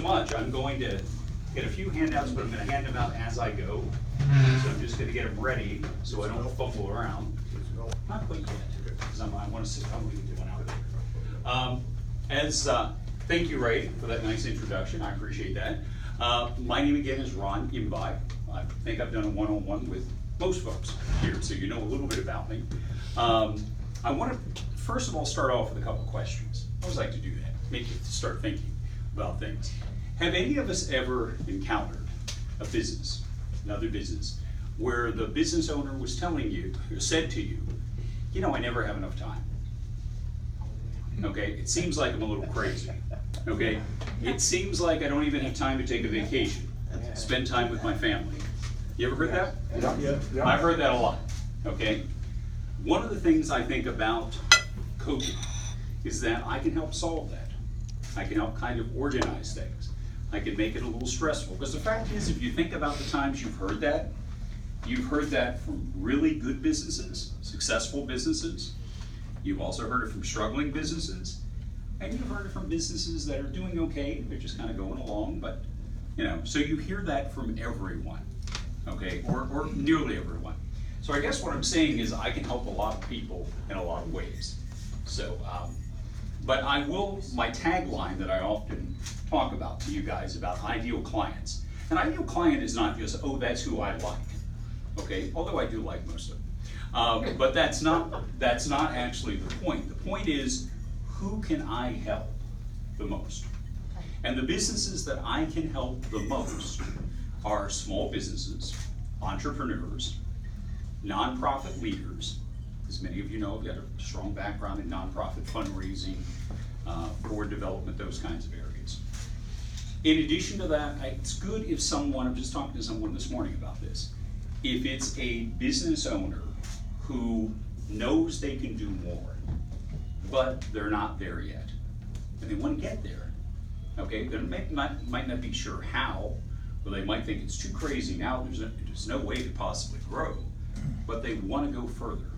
much. I'm going to get a few handouts, but I'm going to hand them out as I go. So I'm just going to get them ready so I don't fumble around. Not quite yet, because I want to sit. I'm going to get one out. Thank you, Ray, for that nice introduction. I appreciate that. My name again is Ron Imbach. I think I've done a one-on-one with most folks here, so you know a little bit about me. I want to first of all start off with a couple questions. I always like to do that, make you start thinking about things. Have any of us ever encountered a business, another business, where the business owner was telling you, or said to you, you know, I never have enough time? Okay, it seems like I'm a little crazy. Okay, it seems like I don't even have time to take a vacation, spend time with my family. You ever heard that? Yeah. I've heard that a lot. Okay, one of the things I think about coaching is that I can help solve that. I can help kind of organize things. I can make it a little stressful. Because the fact is, if you think about the times you've heard that from really good businesses, successful businesses. You've also heard it from struggling businesses. And you've heard it from businesses that are doing okay. They're just kind of going along, but, you know, so you hear that from everyone, okay, or nearly everyone. So I guess what I'm saying is I can help a lot of people in a lot of ways. So, but I will, my tagline that I often talk about to you guys about ideal clients. An ideal client is not just, oh, that's who I like, okay, although I do like most of them. But that's not actually the point. The point is, who can I help the most? And the businesses that I can help the most are small businesses, entrepreneurs, nonprofit leaders. As many of you know, I've got a strong background in nonprofit fundraising, board development, those kinds of areas. In addition to that, it's good if someone, I'm just talking to someone this morning about this, if it's a business owner who knows they can do more, but they're not there yet, and they want to get there, okay? They might not be sure how, or they might think it's too crazy now, there's no way to possibly grow, but they want to go further.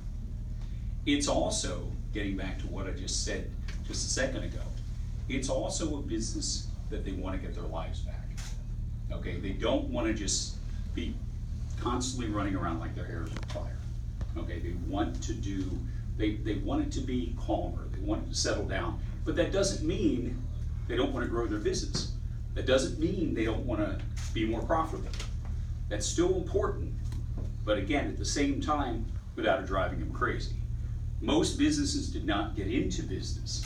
It's also, getting back to what I just said just a second ago, it's also a business that they want to get their lives back, okay? They don't want to just be constantly running around like their hair is on fire. Okay, they want to do, they want it to be calmer, they want it to settle down, but that doesn't mean they don't want to grow their business. That doesn't mean they don't want to be more profitable. That's still important, but again, at the same time, without it driving them crazy. Most businesses did not get into business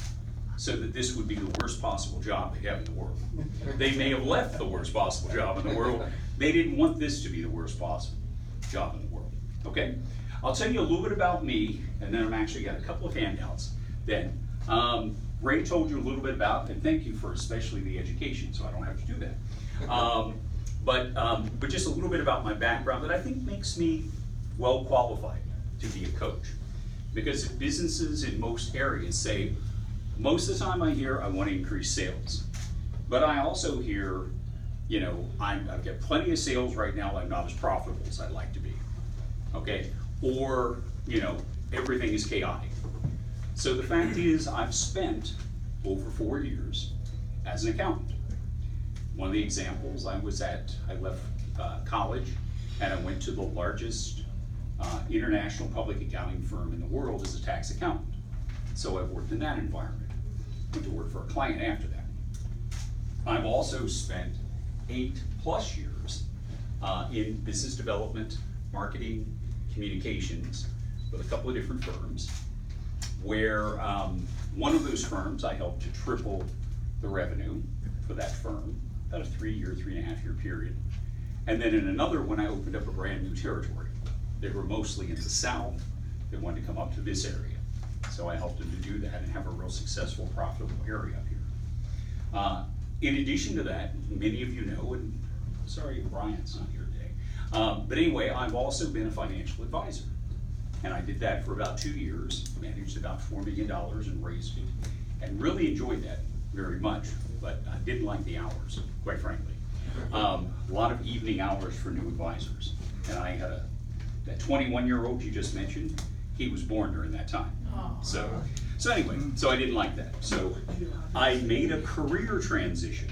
so that this would be the worst possible job they have in the world. They may have left the worst possible job in the world. They didn't want this to be the worst possible job in the world, okay? I'll tell you a little bit about me, and then I'm actually got a couple of handouts then. Ray told you a little bit about, and thank you for especially the education, so I don't have to do that. But just a little bit about my background that I think makes me well qualified to be a coach. Because businesses in most areas say, most of the time I hear, I want to increase sales. But I also hear, you know, I've got plenty of sales right now, I'm not as profitable as I'd like to be, okay? Or, you know, everything is chaotic. So the fact is, I've spent over 4 years as an accountant. One of the examples, I left college and I went to the largest international public accounting firm in the world as a tax accountant. So I've worked in that environment. Went to work for a client after that. I've also spent 8+ years in business development, marketing, communications with a couple of different firms, where one of those firms I helped to triple the revenue for that firm, about a 3.5 year period. And then in another one, I opened up a brand new territory. They were mostly in the South. They wanted to come up to this area. So I helped them to do that and have a real successful, profitable area up here. In addition to that, many of you know, and sorry Brian's not here today, but anyway, I've also been a financial advisor. And I did that for about 2 years, managed about $4 million and raised it, and really enjoyed that very much, but I didn't like the hours, quite frankly. A lot of evening hours for new advisors. And I had that 21-year-old you just mentioned, he was born during that time. So anyway, so I didn't like that. So I made a career transition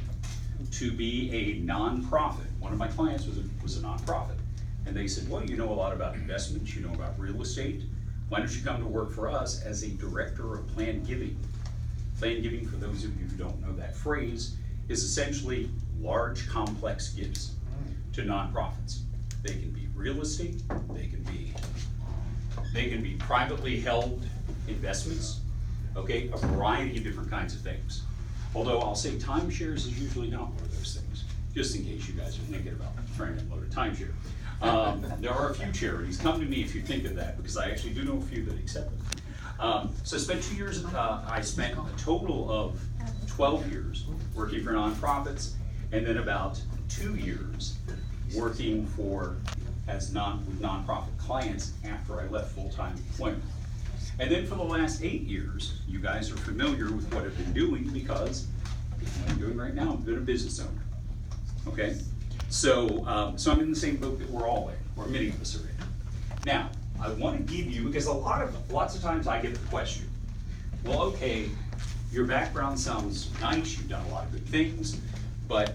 to be a nonprofit. One of my clients was a nonprofit. And they said, well, you know a lot about investments, you know about real estate. Why don't you come to work for us as a director of planned giving? Planned giving, for those of you who don't know that phrase, is essentially large, complex gifts to nonprofits. They can be real estate, they can be privately held investments, okay, a variety of different kinds of things. Although I'll say timeshares is usually not one of those things, just in case you guys are thinking about trying to unload a timeshare. There are a few charities. Come to me if you think of that, because I actually do know a few that accept them. So I spent 2 years, I spent a total of 12 years working for nonprofits, and then about 2 years working with nonprofit clients after I left full-time employment. And then for the last 8 years, you guys are familiar with what I've been doing, because what I'm doing right now, I'm a business owner, okay? So I'm in the same boat that we're all in, or many of us are in. Now, I want to give you, because lots of times I get the question, well, okay, your background sounds nice, you've done a lot of good things, but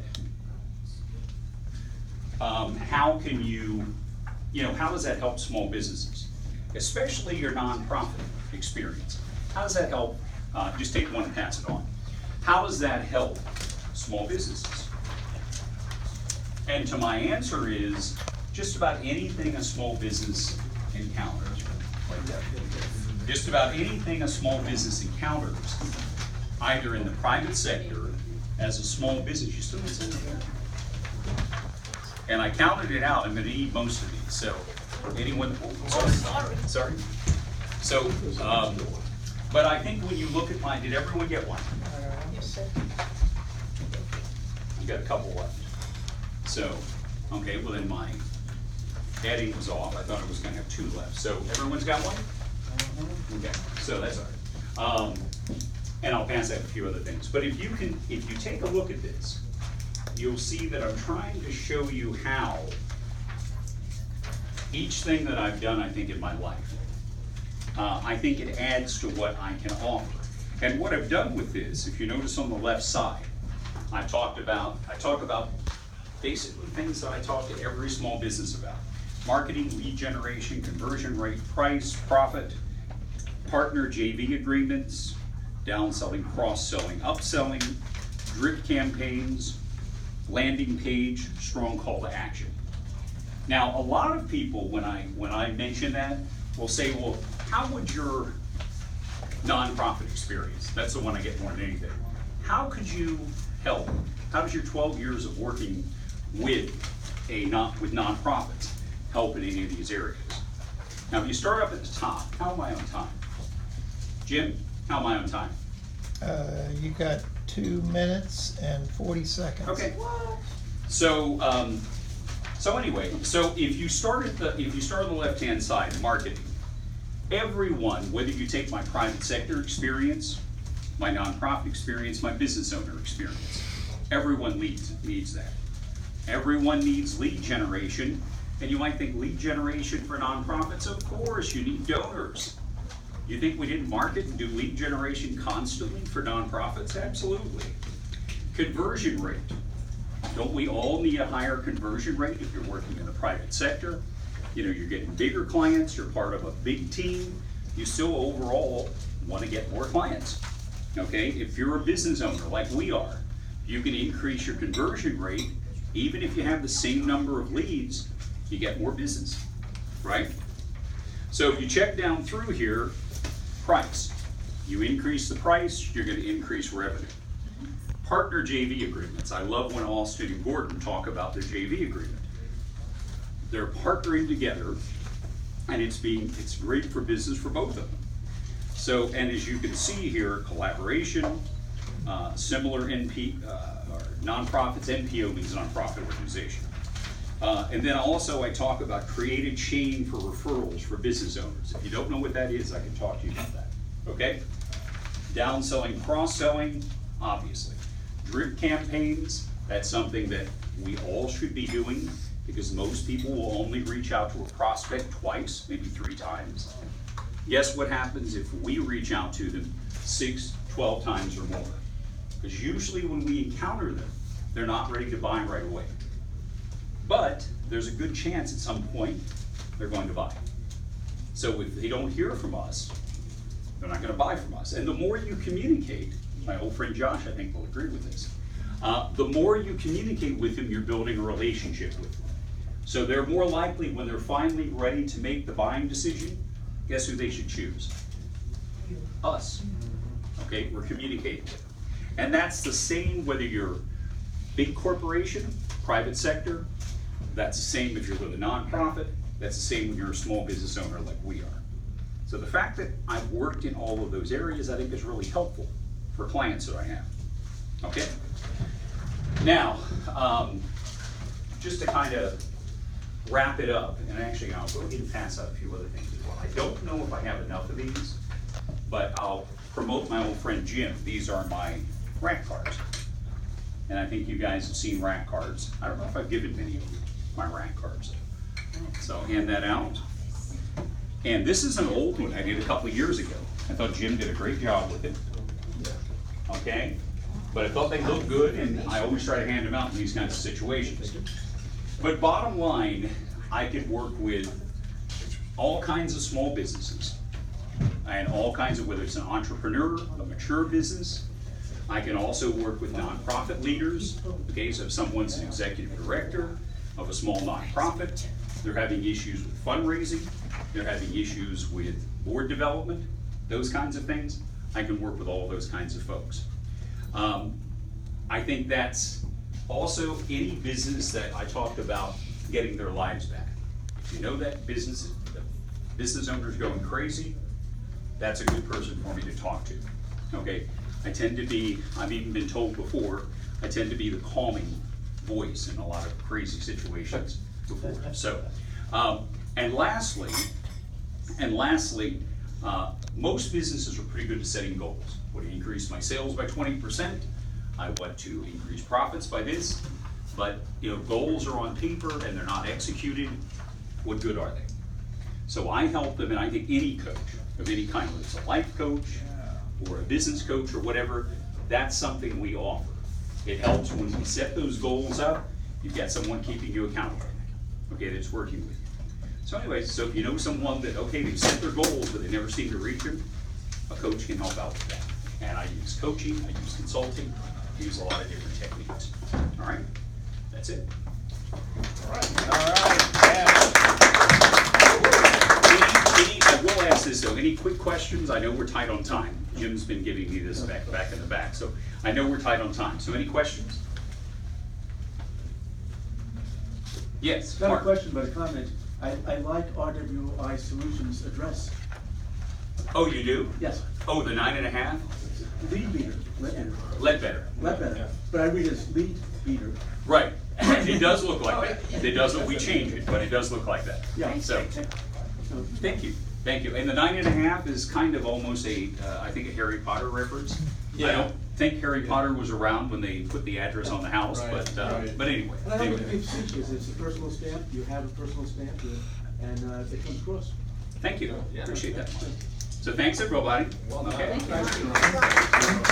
how can how does that help small businesses? Especially your nonprofit experience. How does that help? Just take one and pass it on. How does that help small businesses? And to my answer is just about anything a small business encounters. Just about anything a small business encounters, either in the private sector as a small business. You still listen to that? And I counted it out. I'm going to need most of these. So anyone? Sorry. So, but I think when you look at mine, did everyone get one? Yes, sir. You got a couple left. So, okay, well then my adding was off. I thought I was going to have 2 left. So everyone's got one? Okay, so that's all right. And I'll pass out a few other things. But if you take a look at this, you'll see that I'm trying to show you how each thing that I've done, I think, in my life, I think it adds to what I can offer. And what I've done with this, if you notice on the left side, I talk about basically things that I talk to every small business about. Marketing, lead generation, conversion rate, price, profit, partner JV agreements, downselling, cross-selling, upselling, drip campaigns, landing page, strong call to action. Now, a lot of people, when I mention that, will say, well, how would your nonprofit experience, that's the one I get more than anything, how could you help? How does your 12 years of working with nonprofits help in any of these areas? Now, if you start up at the top, how am I on time? Jim, how am I on time? You got 2 minutes and 40 seconds. Okay. So, anyway, so if you start on the left-hand side, marketing, everyone, whether you take my private sector experience, my nonprofit experience, my business owner experience, everyone needs that. Everyone needs lead generation, and you might think lead generation for nonprofits, of course, you need donors. You think we didn't market and do lead generation constantly for nonprofits? Absolutely. Conversion rate. Don't we all need a higher conversion rate if you're working in the private sector? You know, you're getting bigger clients, you're part of a big team, you still overall want to get more clients. Okay, if you're a business owner like we are, you can increase your conversion rate. Even if you have the same number of leads, you get more business, right? So if you check down through here, price. You increase the price, you're going to increase revenue. Partner JV agreements. I love when Austin and Gordon talk about their JV agreement. They're partnering together, and it's great for business for both of them. So, and as you can see here, collaboration, similar or nonprofits, NPO means nonprofit organization. And then also I talk about create a chain for referrals for business owners. If you don't know what that is, I can talk to you about that, okay? Downselling, cross-selling, obviously. Drip campaigns, that's something that we all should be doing, because most people will only reach out to a prospect twice, maybe 3 times. Guess what happens if we reach out to them 6, 12 times or more? Because usually when we encounter them, 6, 12 times or more, they're not ready to buy right away. But there's a good chance at some point they're going to buy. So if they don't hear from us, they're not gonna buy from us. And the more you communicate, my old friend Josh, I think, will agree with this. The more you communicate with them, you're building a relationship with them. So they're more likely, when they're finally ready to make the buying decision, guess who they should choose? Us. Okay, we're communicating with them. And that's the same whether you're big corporation, private sector. That's the same if you're with a nonprofit. That's the same when you're a small business owner like we are. So the fact that I've worked in all of those areas, I think is really helpful for clients that I have. Okay? Now, just to kind of wrap it up, and actually I'll go ahead and pass out a few other things as well. I don't know if I have enough of these, but I'll promote my old friend Jim. These are my rack cards. And I think you guys have seen rack cards. I don't know if I've given many of you my rack cards. So I'll hand that out. And this is an old one I did a couple of years ago. I thought Jim did a great job with it. Okay? But I thought they looked good, and I always try to hand them out in these kinds of situations. But bottom line, I could work with all kinds of small businesses and all kinds of, whether it's an entrepreneur, a mature business. I can also work with nonprofit leaders. Okay, so if someone's an executive director of a small nonprofit, they're having issues with fundraising, they're having issues with board development, those kinds of things, I can work with all those kinds of folks. I think that's also any business that I talked about getting their lives back. If you know that the business owner's going crazy, that's a good person for me to talk to. Okay, I tend to be, I've even been told before, I tend to be the calming voice in a lot of crazy situations before. So, and lastly, most businesses are pretty good at setting goals. I want to increase my sales by 20%. I want to increase profits by this. But goals are on paper and they're not executed. What good are they? So I help them, and I think any coach of any kind, whether it's a life coach or a business coach or whatever, that's something we offer. It helps when we set those goals up. You've got someone keeping you accountable. Okay, that's working with you. So anyway, so if you know someone that, okay, they've set their goals, but they never seem to reach them, a coach can help out with that. And I use coaching, I use consulting, I use a lot of different techniques. All right, that's it. All right. I will ask this though, any quick questions? I know we're tight on time. Jim's been giving me this back in the back, so I know we're tight on time. So any questions? Yes, Not a Mark. question, but a comment. I like RWI Solutions address. Oh, you do? Yes. Oh, the 9.5? Lead beater. Ledbetter. Ledbetter. But I read it as lead beater. Right. It does look like that. It does look, we changed it, but it does look like that. Yeah. So, thank you. Thank you. And the 9.5 is kind of almost I think a Harry Potter reference. I don't think Harry Potter was around when they put the address on the house, Right, but anyway. And I know what the big feature is. It's a personal stamp. You have a personal stamp, and it comes across. Thank you. Appreciate that. So thanks everybody. Well done. Okay. Thank you.